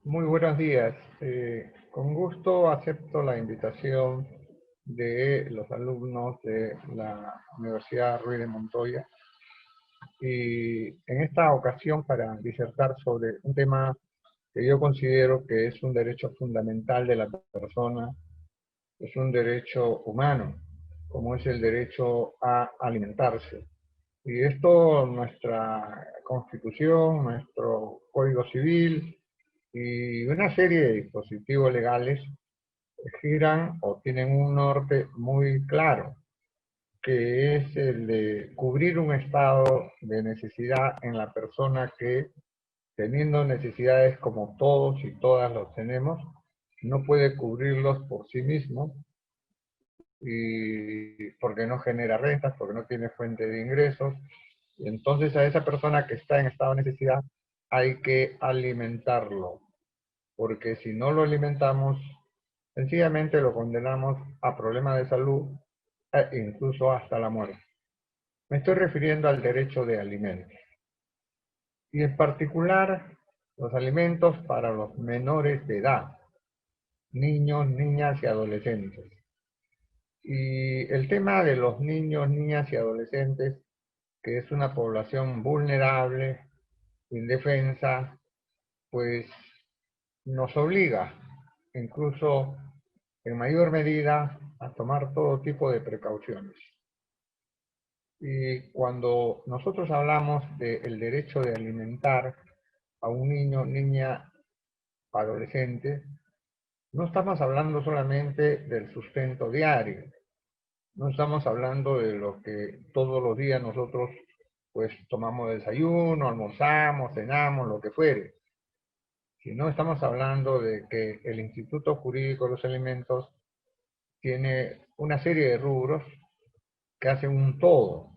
Muy buenos días. Con gusto acepto la invitación de los alumnos de la Universidad Ruiz de Montoya y en esta ocasión para disertar sobre un tema que yo considero que es un derecho fundamental de la persona, es un derecho humano, como es el derecho a alimentarse. Y esto, nuestra Constitución, nuestro Código Civil y una serie de dispositivos legales giran o tienen un norte muy claro, que es el de cubrir un estado de necesidad en la persona que, teniendo necesidades como todos y todas los tenemos, no puede cubrirlos por sí mismo y porque no genera rentas, porque no tiene fuente de ingresos. Y entonces a esa persona que está en estado de necesidad hay que alimentarlo, porque si no lo alimentamos, sencillamente lo condenamos a problemas de salud e incluso hasta la muerte. Me estoy refiriendo al derecho de alimentos y en particular los alimentos para los menores de edad, niños, niñas y adolescentes. Y el tema de los niños, niñas y adolescentes, que es una población vulnerable, indefensa, pues nos obliga, incluso en mayor medida, a tomar todo tipo de precauciones. Y cuando nosotros hablamos del derecho de alimentar a un niño, niña, adolescente, no estamos hablando solamente del sustento diario, no estamos hablando de lo que todos los días nosotros pues tomamos desayuno, almorzamos, cenamos, lo que fuere, sino estamos hablando de que el Instituto Jurídico de los Alimentos tiene una serie de rubros que hacen un todo,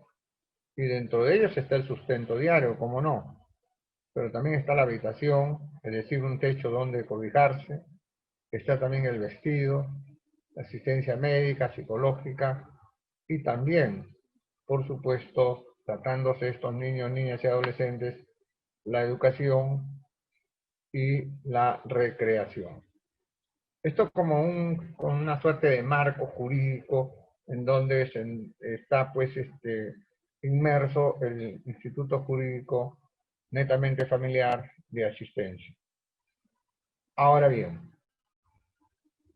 y dentro de ellos está el sustento diario, como no, pero también está la habitación, es decir, un techo donde cobijarse, está también el vestido, la asistencia médica, psicológica, y también, por supuesto, tratándose estos niños, niñas y adolescentes, la educación y la recreación. Esto como con una suerte de marco jurídico en donde está pues inmerso el Instituto Jurídico netamente familiar de asistencia. Ahora bien,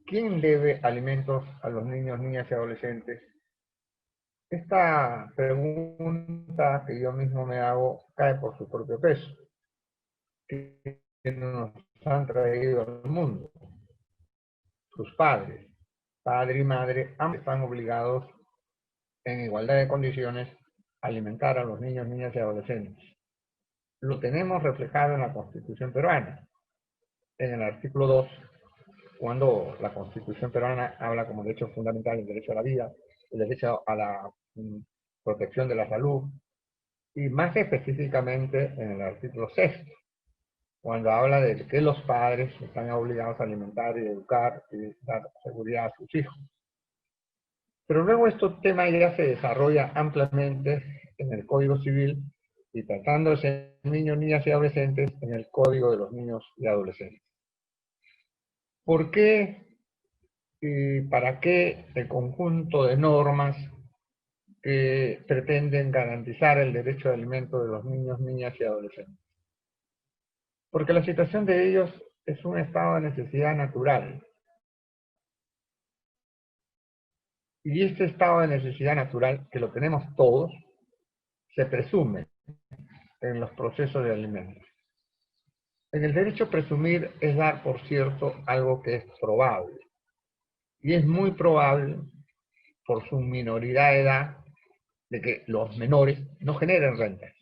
¿quién debe alimentos a los niños, niñas y adolescentes? Esta pregunta que yo mismo me hago cae por su propio peso. ¿Quiénes nos han traído al mundo? Sus padres. Padre y madre, ambos están obligados en igualdad de condiciones a alimentar a los niños, niñas y adolescentes. Lo tenemos reflejado en la Constitución peruana, en el artículo 2, cuando la Constitución peruana habla como derecho fundamental el derecho a la vida, el derecho a la protección de la salud, y más específicamente en el artículo 6, cuando habla de que los padres están obligados a alimentar y educar y dar seguridad a sus hijos. Pero luego este tema ya se desarrolla ampliamente en el Código Civil y tratándose de niños, niñas y adolescentes en el Código de los Niños y Adolescentes. ¿Por qué y para qué el conjunto de normas que pretenden garantizar el derecho de alimento de los niños, niñas y adolescentes? Porque la situación de ellos es un estado de necesidad natural. Y este estado de necesidad natural, que lo tenemos todos, se presume en los procesos de alimentos. En el derecho presumir es dar por cierto algo que es probable. Y es muy probable, por su minoridad de edad, de que los menores no generen rentas.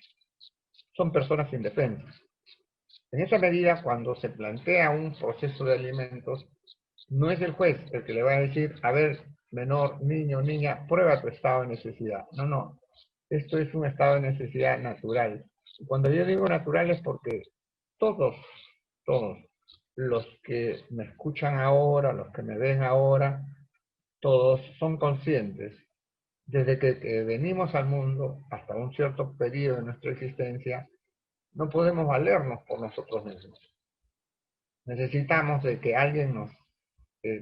Son personas indefensas. En esa medida, cuando se plantea un proceso de alimentos, no es el juez el que le va a decir, a ver, menor, niño, niña, prueba tu estado de necesidad. No, no. Esto es un estado de necesidad natural. Y cuando yo digo natural es porque todos, todos, los que me escuchan ahora, los que me ven ahora, todos son conscientes desde que venimos al mundo hasta un cierto periodo de nuestra existencia, no podemos valernos por nosotros mismos. Necesitamos de que alguien nos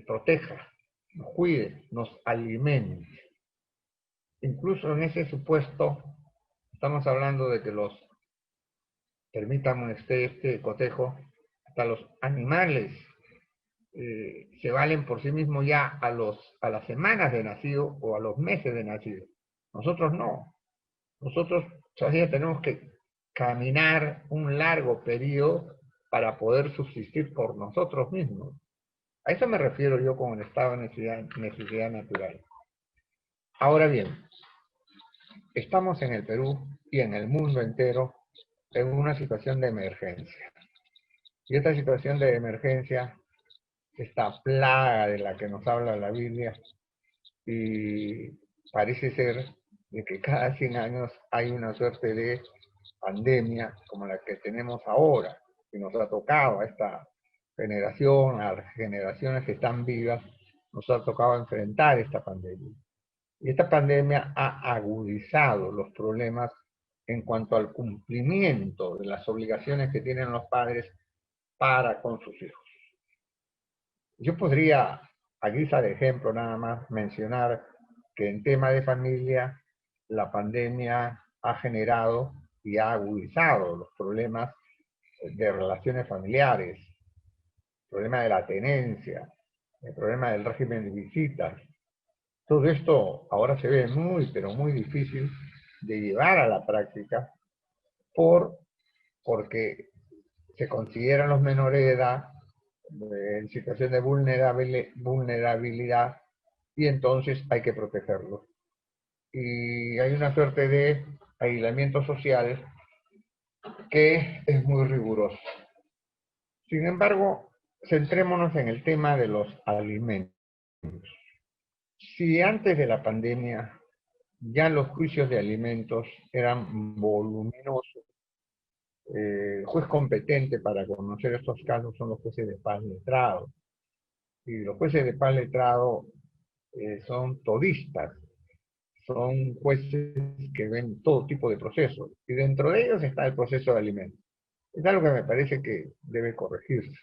proteja, nos cuide, nos alimente. Incluso en ese supuesto, estamos hablando de que permítame este cotejo, hasta los animales se valen por sí mismos ya a las semanas de nacido o a los meses de nacido. Nosotros no. Nosotros todavía tenemos que caminar un largo periodo para poder subsistir por nosotros mismos. A eso me refiero yo con el estado de necesidad natural. Ahora bien, estamos en el Perú y en el mundo entero en una situación de emergencia. Y esta situación de emergencia, esta plaga de la que nos habla la Biblia, y parece ser de que cada 100 años hay una suerte de pandemia como la que tenemos ahora, que nos ha tocado a esta generación, a las generaciones que están vivas, nos ha tocado enfrentar esta pandemia. Y esta pandemia ha agudizado los problemas en cuanto al cumplimiento de las obligaciones que tienen los padres para con sus hijos. Yo podría, a guisa de ejemplo nada más, mencionar que en tema de familia, la pandemia ha generado y ha agudizado los problemas de relaciones familiares, el problema de la tenencia, el problema del régimen de visitas. Todo esto ahora se ve muy, pero muy difícil de llevar a la práctica porque se consideran los menores de edad en situación de vulnerabilidad y entonces hay que protegerlos. Y hay una suerte de aislamiento social que es muy riguroso. Sin embargo, centrémonos en el tema de los alimentos. Si antes de la pandemia ya los juicios de alimentos eran voluminosos, el juez competente para conocer estos casos son los jueces de paz letrados. Y los jueces de paz letrado son todistas, son jueces que ven todo tipo de procesos. Y dentro de ellos está el proceso de alimentos. Es algo que me parece que debe corregirse.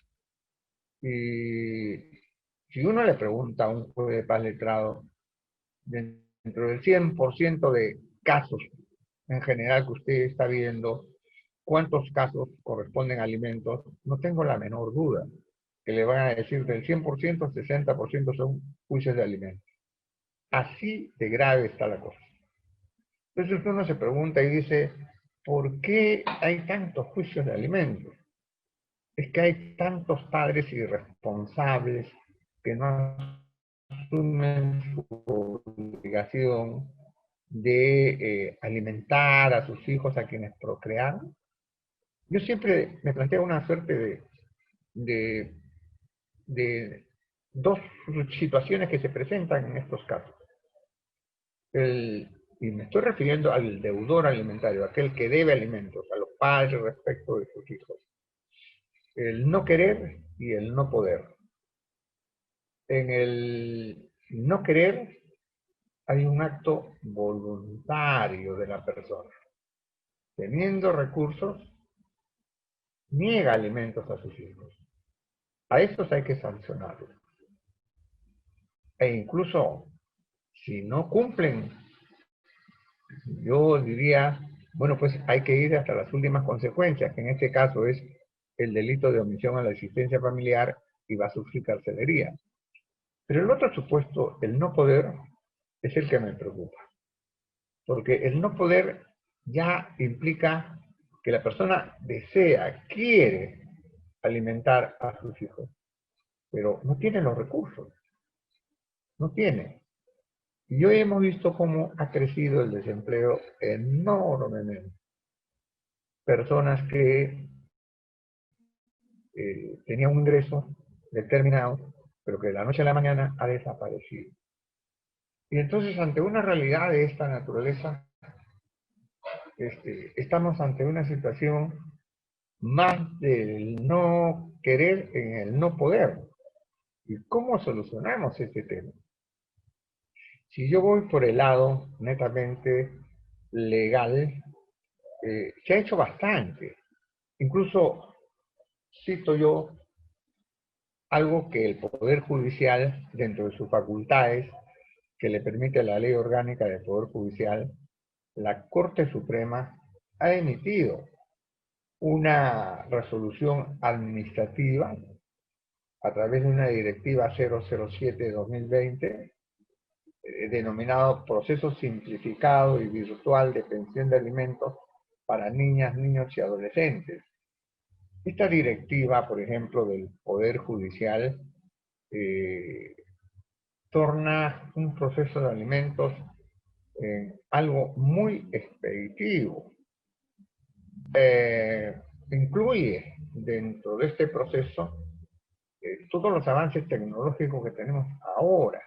Y si uno le pregunta a un juez de paz letrado, dentro del 100% de casos en general que usted está viendo, ¿cuántos casos corresponden a alimentos? No tengo la menor duda que le van a decir del 100%, 60% son juicios de alimentos. Así de grave está la cosa. Entonces uno se pregunta y dice, ¿por qué hay tantos juicios de alimentos? Es que hay tantos padres irresponsables que no asumen su obligación de alimentar a sus hijos a quienes procrearon. Yo siempre me planteo una suerte de, de dos situaciones que se presentan en estos casos. Y me estoy refiriendo al deudor alimentario, aquel que debe alimentos a los padres respecto de sus hijos. El no querer y el no poder. En el no querer hay un acto voluntario de la persona. Teniendo recursos, niega alimentos a sus hijos. A estos hay que sancionarlos. E incluso, si no cumplen, yo diría, bueno, pues hay que ir hasta las últimas consecuencias, que en este caso es el delito de omisión a la asistencia familiar y va a sufrir carcelería. Pero el otro supuesto, el no poder, es el que me preocupa. Porque el no poder ya implica que la persona desea, quiere alimentar a sus hijos, pero no tiene los recursos, no tiene. Y hoy hemos visto cómo ha crecido el desempleo enormemente. Personas que tenían un ingreso determinado, pero que de la noche a la mañana ha desaparecido. Y entonces, ante una realidad de esta naturaleza, estamos ante una situación más del no querer en el no poder. ¿Y cómo solucionamos este tema? Si yo voy por el lado netamente legal, se ha hecho bastante. Incluso cito yo algo que el Poder Judicial, dentro de sus facultades, que le permite la Ley Orgánica del Poder Judicial, la Corte Suprema ha emitido una resolución administrativa a través de una directiva 007 de 2020, denominado Proceso Simplificado y Virtual de Pensión de Alimentos para Niñas, Niños y Adolescentes. Esta directiva, por ejemplo, del Poder Judicial, eh, torna un proceso de alimentos en algo muy expeditivo. Incluye dentro de este proceso todos los avances tecnológicos que tenemos ahora.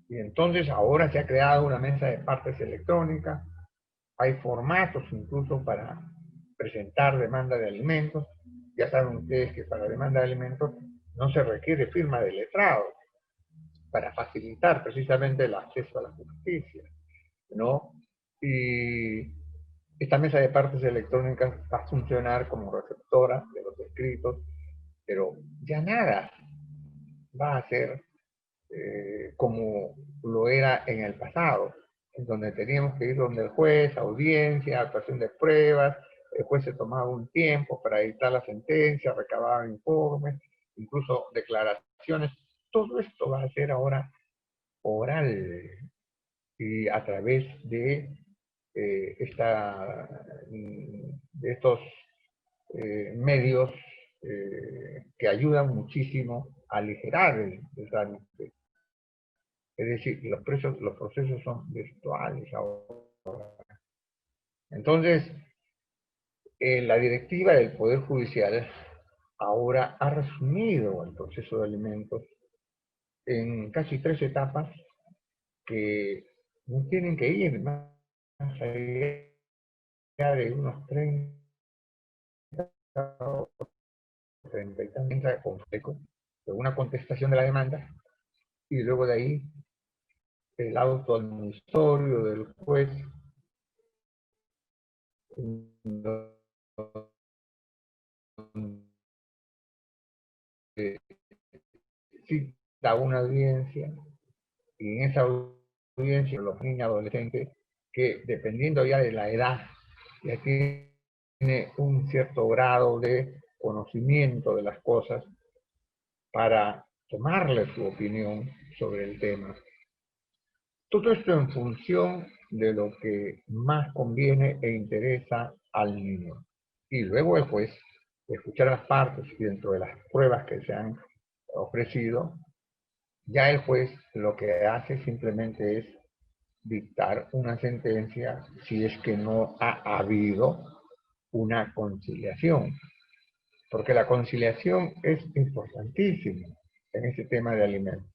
Y entonces ahora se ha creado una mesa de partes electrónica, hay formatos incluso para presentar demanda de alimentos. Ya saben ustedes que para demanda de alimentos no se requiere firma de letrado para facilitar precisamente el acceso a la justicia, ¿no? Y esta mesa de partes electrónicas va a funcionar como receptora de los escritos, pero ya nada va a ser como lo era en el pasado, en donde teníamos que ir donde el juez, audiencia, actuación de pruebas, el juez se tomaba un tiempo para dictar la sentencia, recababa informes, incluso declaraciones. Todo esto va a ser ahora oral y a través de, de estos medios que ayudan muchísimo a aligerar el trámite. Es decir, los procesos son virtuales ahora. Entonces, la directiva del Poder Judicial ahora ha resumido el proceso de alimentos en casi 3 etapas que no tienen que ir más allá de unos 30 o 30 y tantos conflictos, de una contestación de la demanda, y luego de ahí el auto administratorio del juez, cita una audiencia, y en esa audiencia los niños adolescentes, que dependiendo ya de la edad, ya tiene un cierto grado de conocimiento de las cosas para tomarle su opinión sobre el tema. Todo esto en función de lo que más conviene e interesa al niño. Y luego el juez, de escuchar las partes y dentro de las pruebas que se han ofrecido, ya el juez lo que hace simplemente es dictar una sentencia si es que no ha habido una conciliación. Porque la conciliación es importantísima en este tema de alimentos.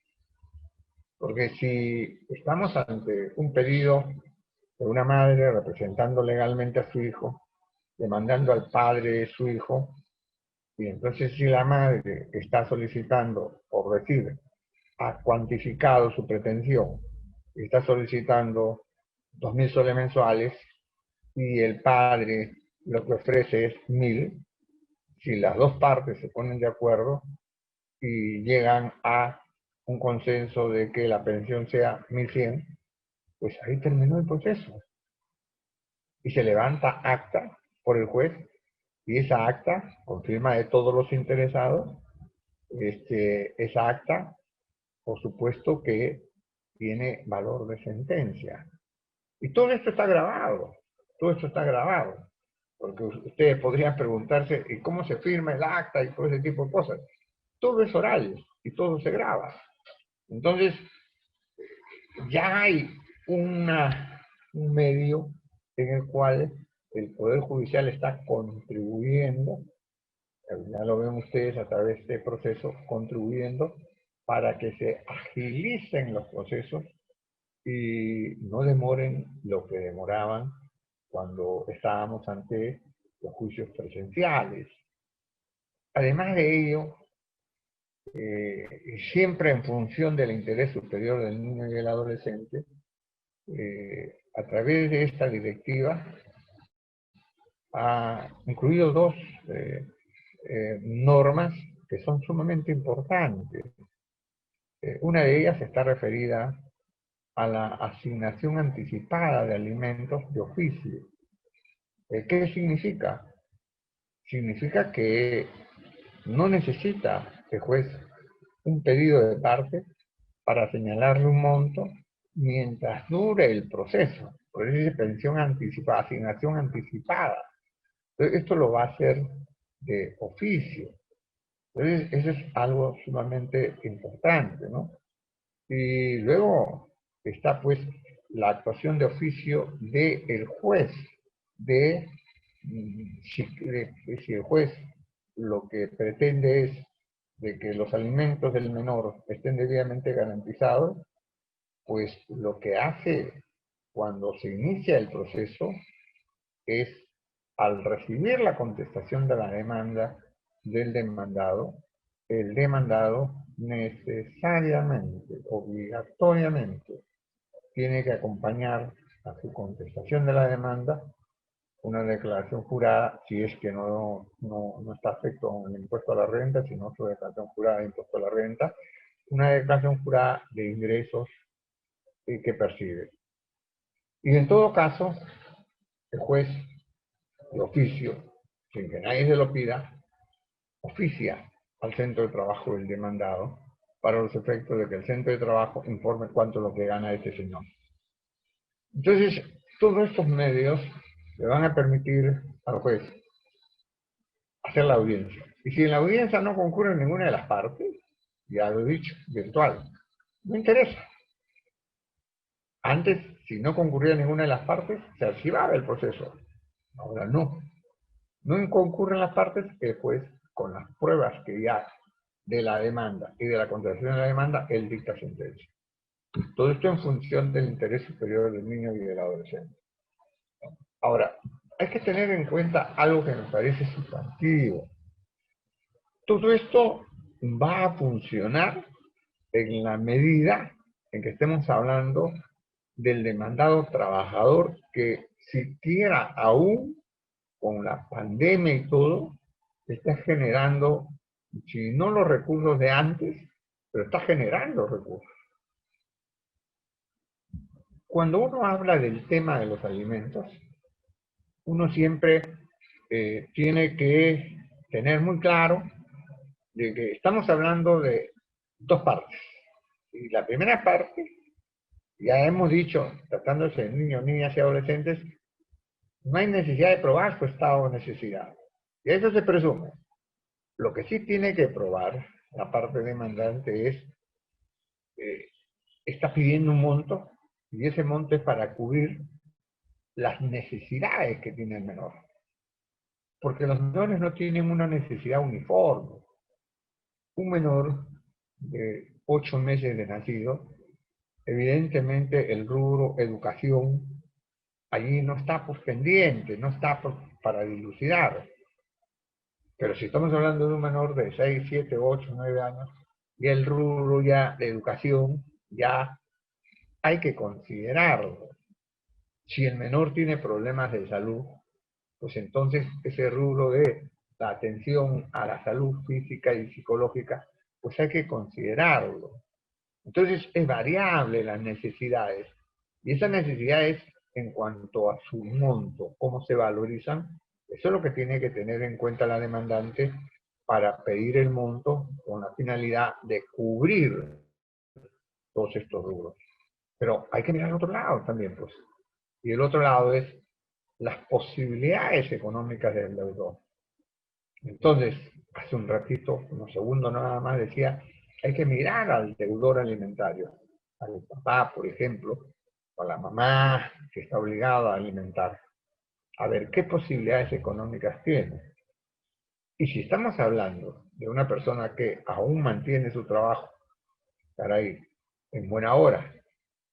Porque si estamos ante un pedido de una madre representando legalmente a su hijo, demandando al padre de su hijo, y entonces si la madre está solicitando, por decir, ha cuantificado su pretensión, y está solicitando 2.000 soles mensuales, y el padre lo que ofrece es 1.000, si las dos partes se ponen de acuerdo y llegan a un consenso de que la pensión sea 1.100, pues ahí terminó el proceso. Y se levanta acta por el juez, y esa acta, con firma de todos los interesados, esa acta, por supuesto que tiene valor de sentencia. Y todo esto está grabado, todo esto está grabado. Porque ustedes podrían preguntarse, ¿y cómo se firma el acta y todo ese tipo de cosas? Todo es oral y todo se graba. Entonces, ya hay un medio en el cual el Poder Judicial está contribuyendo, ya lo ven ustedes a través de este proceso, contribuyendo para que se agilicen los procesos y no demoren lo que demoraban cuando estábamos ante los juicios presenciales. Además de ello, siempre en función del interés superior del niño y del adolescente, a través de esta directiva ha incluido dos normas que son sumamente importantes. Una de ellas está referida a la asignación anticipada de alimentos de oficio. ¿Qué significa? Significa que no necesita el juez un pedido de parte para señalarle un monto mientras dure el proceso. Por eso es pensión anticipada, asignación anticipada. Entonces, esto lo va a hacer de oficio. Entonces, eso es algo sumamente importante, ¿no? Y luego está, pues, la actuación de oficio del juez, de si el juez lo que pretende es de que los alimentos del menor estén debidamente garantizados, pues lo que hace cuando se inicia el proceso es, al recibir la contestación de la demanda del demandado, el demandado necesariamente, obligatoriamente, tiene que acompañar a su contestación de la demanda una declaración jurada, si es que no está afecto a un impuesto a la renta, sino su declaración jurada de impuesto a la renta, una declaración jurada de ingresos que percibe. Y en todo caso, el juez de oficio, sin que nadie se lo pida, oficia al centro de trabajo del demandado para los efectos de que el centro de trabajo informe cuánto es lo que gana este señor. Entonces, todos estos medios le van a permitir al juez hacer la audiencia. Y si en la audiencia no concurre ninguna de las partes, ya lo he dicho, virtual, no interesa. Antes, si no concurría ninguna de las partes, se archivaba el proceso. Ahora no. No concurren las partes, que pues con las pruebas que ya de la demanda y de la contestación de la demanda, él dicta sentencia. Todo esto en función del interés superior del niño y del adolescente. Ahora, hay que tener en cuenta algo que me parece sustantivo. Todo esto va a funcionar en la medida en que estemos hablando del demandado trabajador que siquiera aún con la pandemia y todo, está generando, si no los recursos de antes, pero está generando recursos. Cuando uno habla del tema de los alimentos, uno siempre tiene que tener muy claro de que estamos hablando de dos partes. Y la primera parte, ya hemos dicho, tratándose de niños, niñas y adolescentes, no hay necesidad de probar su estado de necesidad. Y eso se presume. Lo que sí tiene que probar la parte demandante es, está pidiendo un monto y ese monto es para cubrir las necesidades que tiene el menor. Porque los menores no tienen una necesidad uniforme. Un menor de 8 meses de nacido, evidentemente el rubro educación allí no está pues pendiente, no está para dilucidar. Pero si estamos hablando de un menor de 6, 7, 8, 9 años, y el rubro ya de educación, ya hay que considerarlo. Si el menor tiene problemas de salud, pues entonces ese rubro de la atención a la salud física y psicológica, pues hay que considerarlo. Entonces es variable las necesidades. Y esas necesidades en cuanto a su monto, cómo se valorizan, eso es lo que tiene que tener en cuenta la demandante para pedir el monto con la finalidad de cubrir todos estos rubros. Pero hay que mirar al otro lado también, pues. Y el otro lado es las posibilidades económicas del deudor. Entonces, hace un ratito, unos segundos nada más, decía, hay que mirar al deudor alimentario, al papá, por ejemplo, o a la mamá que está obligada a alimentar, a ver qué posibilidades económicas tiene. Y si estamos hablando de una persona que aún mantiene su trabajo, caray, en buena hora,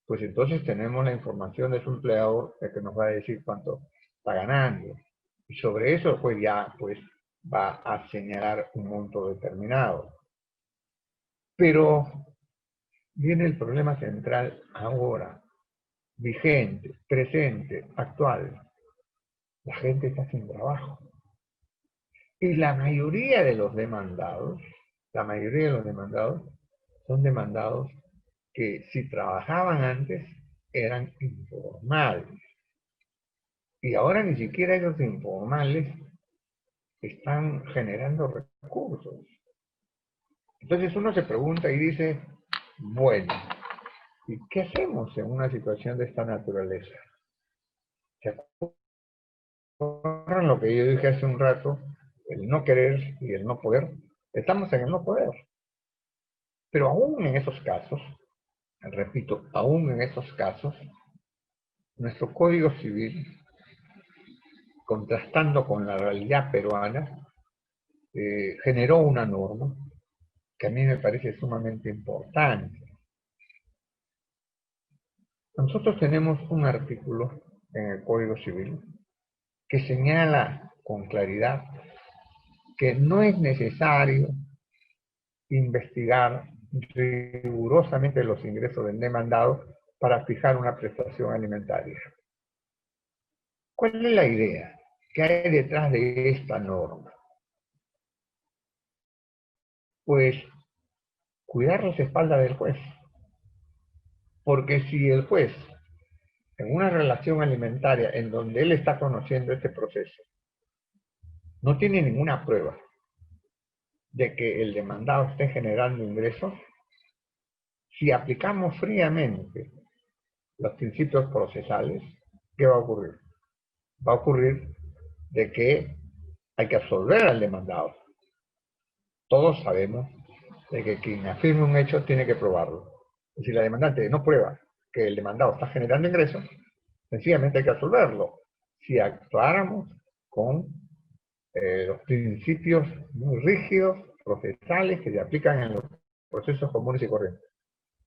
pues entonces tenemos la información de su empleador que nos va a decir cuánto está ganando. Y sobre eso, pues ya pues va a señalar un monto determinado. Pero viene el problema central ahora, vigente, presente, actual. La gente está sin trabajo. Y la mayoría de los demandados, la mayoría de los demandados son demandados que si trabajaban antes eran informales. Y ahora ni siquiera esos informales están generando recursos. Entonces uno se pregunta y dice, bueno, ¿y qué hacemos en una situación de esta naturaleza? ¿Se acuerdan lo que yo dije hace un rato? El no querer y el no poder. Estamos en el no poder. Pero aún en esos casos, repito, aún en esos casos, nuestro Código Civil, contrastando con la realidad peruana, generó una norma que a mí me parece sumamente importante. Nosotros tenemos un artículo en el Código Civil que señala con claridad que no es necesario investigar rigurosamente los ingresos del demandado para fijar una prestación alimentaria. ¿Cuál es la idea que hay detrás de esta norma? Pues cuidar las espaldas del juez. Porque si el juez, en una relación alimentaria en donde él está conociendo este proceso, no tiene ninguna prueba de que el demandado esté generando ingresos, si aplicamos fríamente los principios procesales, ¿qué va a ocurrir? Va a ocurrir de que hay que absolver al demandado. Todos sabemos de que quien afirme un hecho tiene que probarlo. Y si la demandante no prueba que el demandado está generando ingresos, sencillamente hay que absolverlo. Si actuáramos con los principios muy rígidos, procesales, que se aplican en los procesos comunes y corrientes.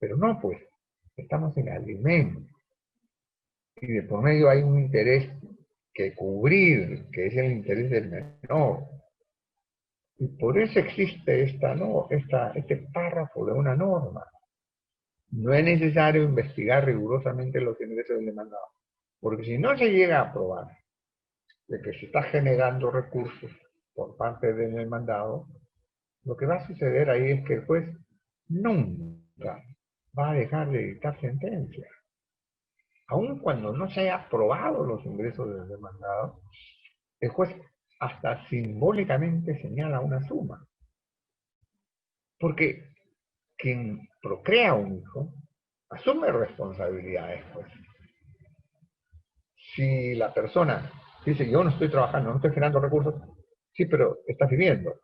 Pero no, pues, estamos en alimentos. Y de por medio hay un interés que cubrir, que es el interés del menor. Y por eso existe este párrafo de una norma. No es necesario investigar rigurosamente los ingresos del demandado, porque si no se llega a probar de que se está generando recursos por parte del demandado, lo que va a suceder ahí es que el juez nunca va a dejar de dictar sentencia. Aun cuando no se haya probado los ingresos del demandado, el juez hasta simbólicamente señala una suma. Porque quien procrea un hijo asume responsabilidades, pues. Si la persona dice, yo no estoy trabajando, no estoy generando recursos, sí, pero estás viviendo.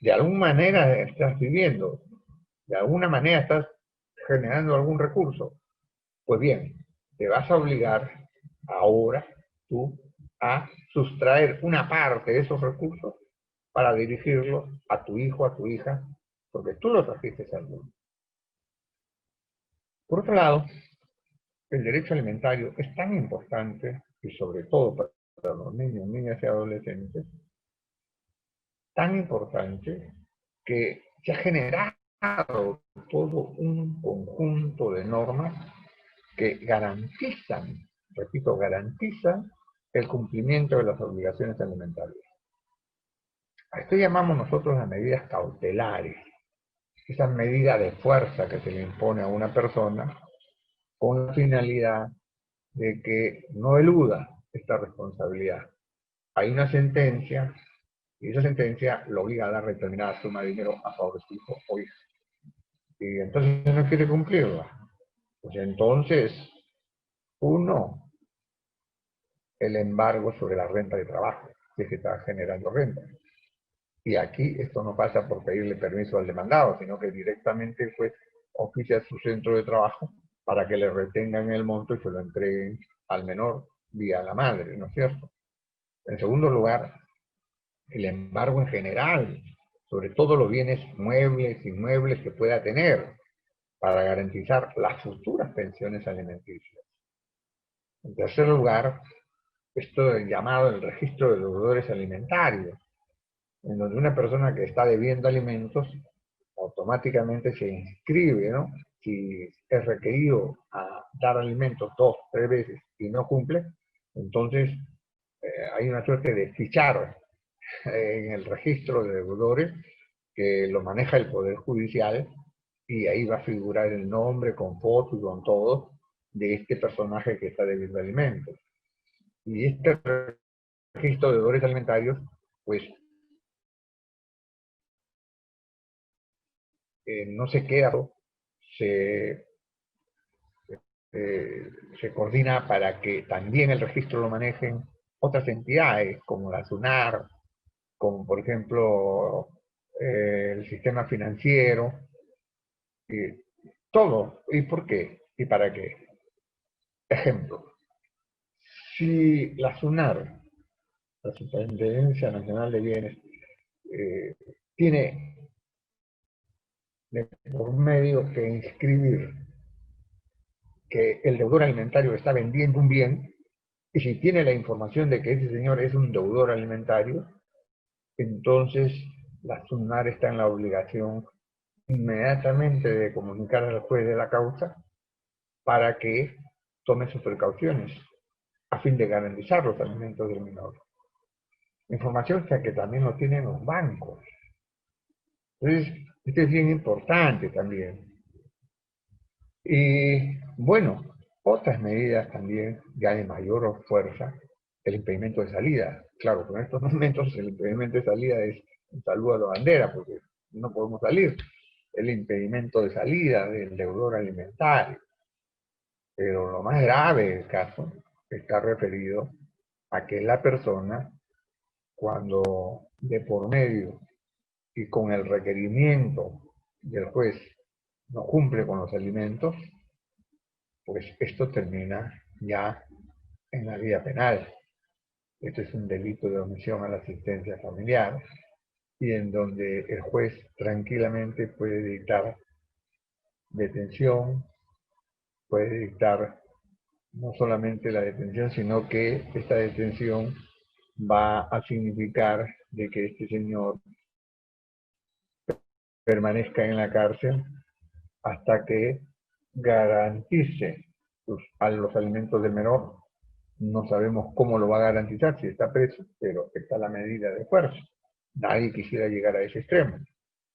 De alguna manera estás viviendo, de alguna manera estás generando algún recurso. Pues bien, te vas a obligar ahora tú a sustraer una parte de esos recursos para dirigirlos a tu hijo, a tu hija, porque tú los trajiste al mundo. Por otro lado, el derecho alimentario es tan importante, y sobre todo para los niños, niñas y adolescentes, tan importante que se ha generado todo un conjunto de normas que garantizan, repito, garantizan el cumplimiento de las obligaciones alimentarias. A esto llamamos nosotros las medidas cautelares, esa medida de fuerza que se le impone a una persona con la finalidad de que no eluda esta responsabilidad. Hay una sentencia y esa sentencia lo obliga a dar determinada suma de dinero a favor de su hijo o hija. Y entonces no quiere cumplirla. Pues entonces, uno, el embargo sobre la renta de trabajo, que se está generando renta. Y aquí esto no pasa por pedirle permiso al demandado, sino que directamente el juez oficia a su centro de trabajo para que le retengan el monto y se lo entreguen al menor vía la madre, ¿no es cierto? En segundo lugar, el embargo en general, sobre todo los bienes muebles, inmuebles que pueda tener, para garantizar las futuras pensiones alimenticias. En tercer lugar, esto es llamado el registro de deudores alimentarios, en donde una persona que está debiendo alimentos automáticamente se inscribe, ¿no? Si es requerido a dar alimentos 2, 3 veces y no cumple, entonces hay una suerte de fichar en el registro de deudores que lo maneja el Poder Judicial y ahí va a figurar el nombre con foto y con todo de este personaje que está debiendo alimentos. Y este registro de deudores alimentarios, pues no se queda, se, se coordina para que también el registro lo manejen otras entidades como la SUNAR, como por ejemplo el sistema financiero, y todo. ¿Y por qué? ¿Y para qué? Ejemplo, si la SUNAR, la Superintendencia Nacional de Bienes, tiene de por medio que inscribir que el deudor alimentario está vendiendo un bien, y si tiene la información de que ese señor es un deudor alimentario, entonces la SUNAR está en la obligación inmediatamente de comunicar al juez de la causa para que tome sus precauciones a fin de garantizar los alimentos del menor. Información que también lo tienen los bancos. Entonces, esto es bien importante también. Y bueno, otras medidas también ya de mayor fuerza, el impedimento de salida. Claro, en estos momentos el impedimento de salida es un saludo a la bandera, porque no podemos salir. El impedimento de salida del deudor alimentario. Pero lo más grave del caso está referido a que la persona, cuando de por medio y con el requerimiento del juez no cumple con los alimentos, pues esto termina ya en la vía penal. Esto es un delito de omisión a la asistencia familiar y en donde el juez tranquilamente puede dictar detención, puede dictar no solamente la detención, sino que esta detención va a significar de que este señor permanezca en la cárcel hasta que garantice a los alimentos del menor. No sabemos cómo lo va a garantizar si está preso, pero está la medida de fuerza. Nadie quisiera llegar a ese extremo.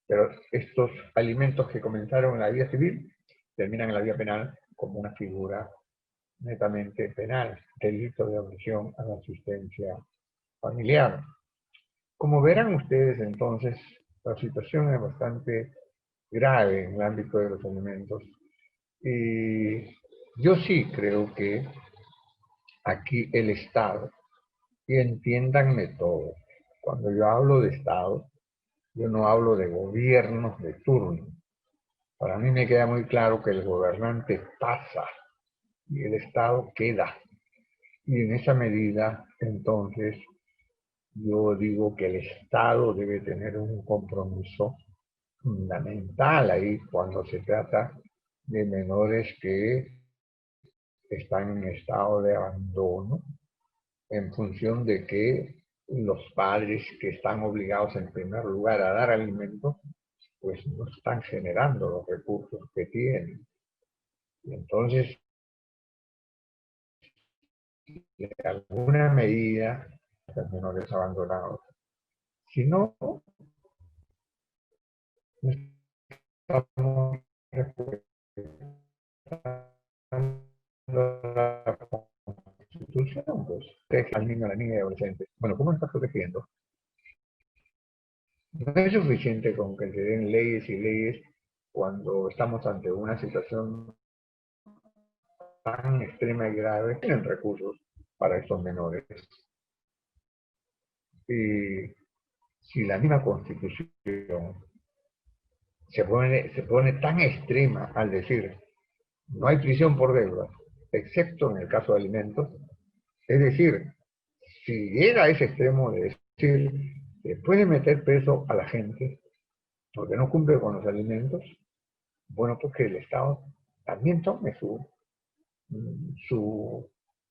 Pero estos alimentos que comenzaron en la vía civil terminan en la vía penal como una figura netamente penal, delito de omisión a la asistencia familiar. Como verán ustedes entonces, la situación es bastante grave en el ámbito de los alimentos. Y yo sí creo que aquí el Estado, y entiéndanme todo, cuando yo hablo de Estado, yo no hablo de gobiernos de turno. Para mí me queda muy claro que el gobernante pasa y el Estado queda. Y en esa medida, entonces, yo digo que el Estado debe tener un compromiso fundamental ahí cuando se trata de menores que están en estado de abandono en función de que los padres que están obligados en primer lugar a dar alimento, pues no están generando los recursos que tienen. Y entonces, de alguna medida, los menores abandonados. Si no, no estamos respetando la Constitución, pues, protege al niño, a la niña y adolescente. Bueno, ¿cómo está protegiendo? No es suficiente con que se den leyes y leyes cuando estamos ante una situación tan extrema y grave, tienen recursos para estos menores. Y si la misma Constitución se pone tan extrema al decir no hay prisión por deuda, excepto en el caso de alimentos, es decir, si llega a ese extremo de decir se puede meter preso a la gente porque no cumple con los alimentos, bueno, pues que el Estado también tome su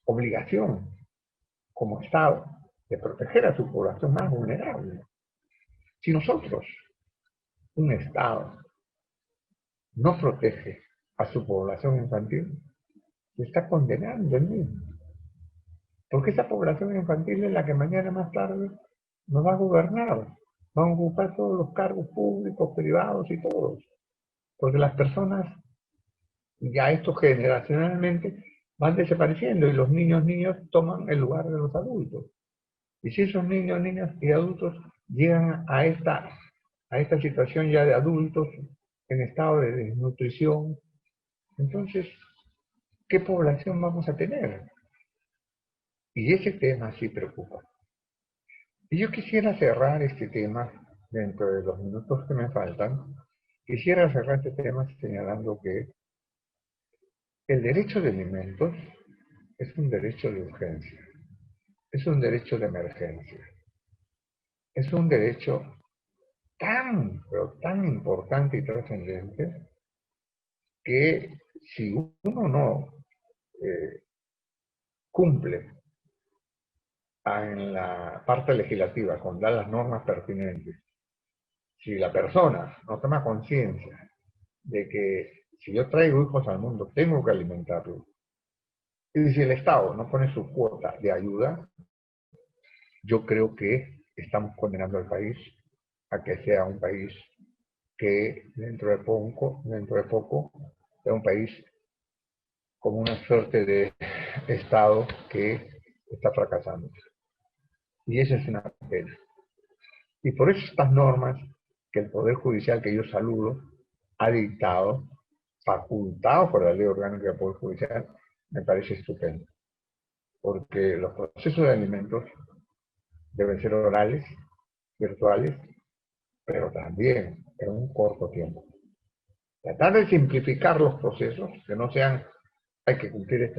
obligación como Estado de proteger a su población más vulnerable. Si nosotros, un Estado, no protege a su población infantil, se está condenando el mismo. Porque esa población infantil es la que mañana más tarde nos va a gobernar, van a ocupar todos los cargos públicos, privados y todos. Porque las personas, ya esto generacionalmente, van desapareciendo y los niños toman el lugar de los adultos. Y si esos niños, niñas y adultos llegan a esta situación ya de adultos en estado de desnutrición, entonces, ¿qué población vamos a tener? Y ese tema sí preocupa. Y yo quisiera cerrar este tema dentro de los minutos que me faltan. Quisiera cerrar este tema señalando que el derecho de alimentos es un derecho de urgencia, es un derecho de emergencia, es un derecho tan, pero tan importante y trascendente que si uno no eh, cumple en la parte legislativa con dar las normas pertinentes, si la persona no toma conciencia de que si yo traigo hijos al mundo tengo que alimentarlos, y si el Estado no pone su cuota de ayuda, yo creo que estamos condenando al país a que sea un país que dentro de poco sea un país como una suerte de Estado que está fracasando. Y esa es una pena. Y por eso estas normas que el Poder Judicial, que yo saludo, ha dictado, facultado por la Ley Orgánica del Poder Judicial, me parece estupendo. Porque los procesos de alimentos deben ser orales, virtuales, pero también en un corto tiempo. Tratar de simplificar los procesos, que no sean, hay que cumplir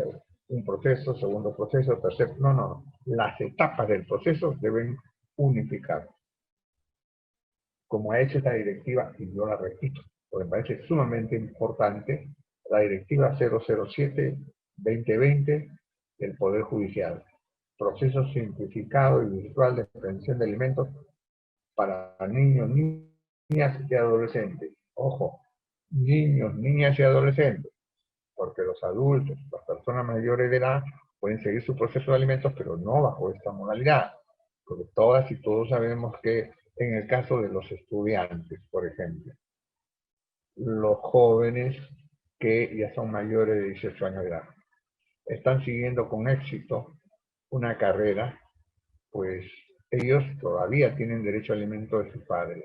un proceso, segundo proceso, tercer, no. Las etapas del proceso deben unificar, como ha hecho esta directiva, y yo la repito, porque me parece sumamente importante, la directiva 007-2020 del Poder Judicial. Proceso simplificado y virtual de prevención de alimentos para niños, niñas y adolescentes. Ojo, niños, niñas y adolescentes, porque los adultos, las personas mayores de edad pueden seguir su proceso de alimentos, pero no bajo esta modalidad. Porque todas y todos sabemos que en el caso de los estudiantes, por ejemplo, los jóvenes que ya son mayores de 18 años de edad, están siguiendo con éxito una carrera, pues ellos todavía tienen derecho a alimento de sus padres.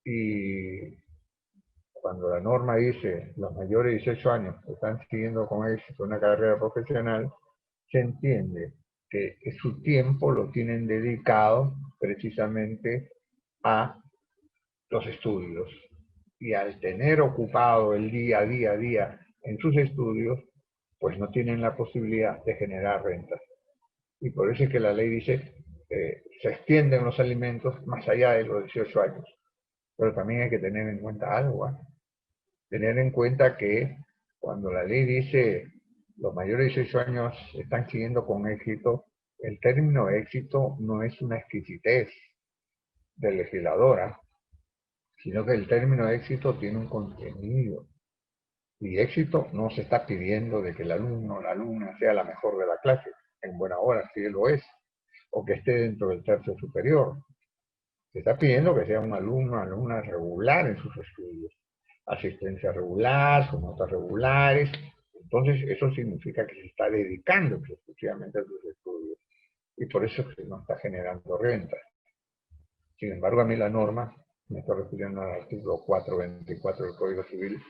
Y cuando la norma dice los mayores de 18 años están siguiendo con éxito una carrera profesional, se entiende que su tiempo lo tienen dedicado precisamente a los estudios. Y al tener ocupado el día a día en sus estudios, pues no tienen la posibilidad de generar rentas. Y por eso es que la ley dice se extienden los alimentos más allá de los 18 años. Pero también hay que tener en cuenta algo, ¿eh? Tener en cuenta que cuando la ley dice los mayores de 18 años están siguiendo con éxito, el término éxito no es una exquisitez de legisladora, sino que el término éxito tiene un contenido. Y éxito no se está pidiendo de que el alumno o la alumna sea la mejor de la clase, en buena hora, si él lo es, o que esté dentro del tercio superior. Se está pidiendo que sea un alumno o alumna regular en sus estudios. Asistencia regular, sus notas regulares. Entonces, eso significa que se está dedicando exclusivamente a sus estudios. Y por eso es que no está generando renta. Sin embargo, a mí la norma, me estoy refiriendo al artículo 424 del Código Civil,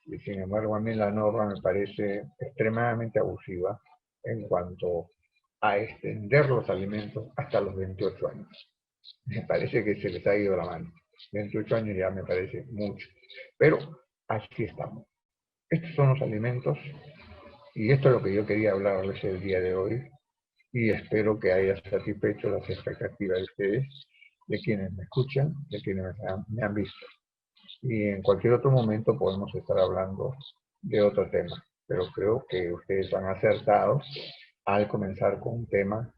y sin embargo a mí la norma me parece extremadamente abusiva en cuanto a extender los alimentos hasta los 28 años. Me parece que se les ha ido la mano. 28 años ya me parece mucho. Pero así estamos. Estos son los alimentos y esto es lo que yo quería hablarles el día de hoy y espero que haya satisfecho las expectativas de ustedes, de quienes me escuchan, de quienes me han visto. Y en cualquier otro momento podemos estar hablando de otro tema. Pero creo que ustedes han acertado al comenzar con un tema,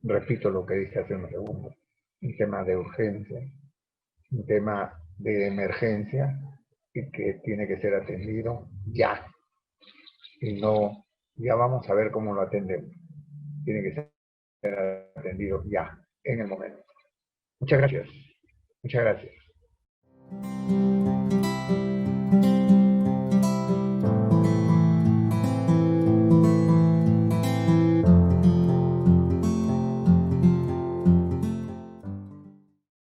repito lo que dije hace unos segundos, un tema de urgencia, un tema de emergencia y que tiene que ser atendido ya. Y no, ya vamos a ver cómo lo atendemos. Tiene que ser atendido ya, en el momento. Muchas gracias. Muchas gracias.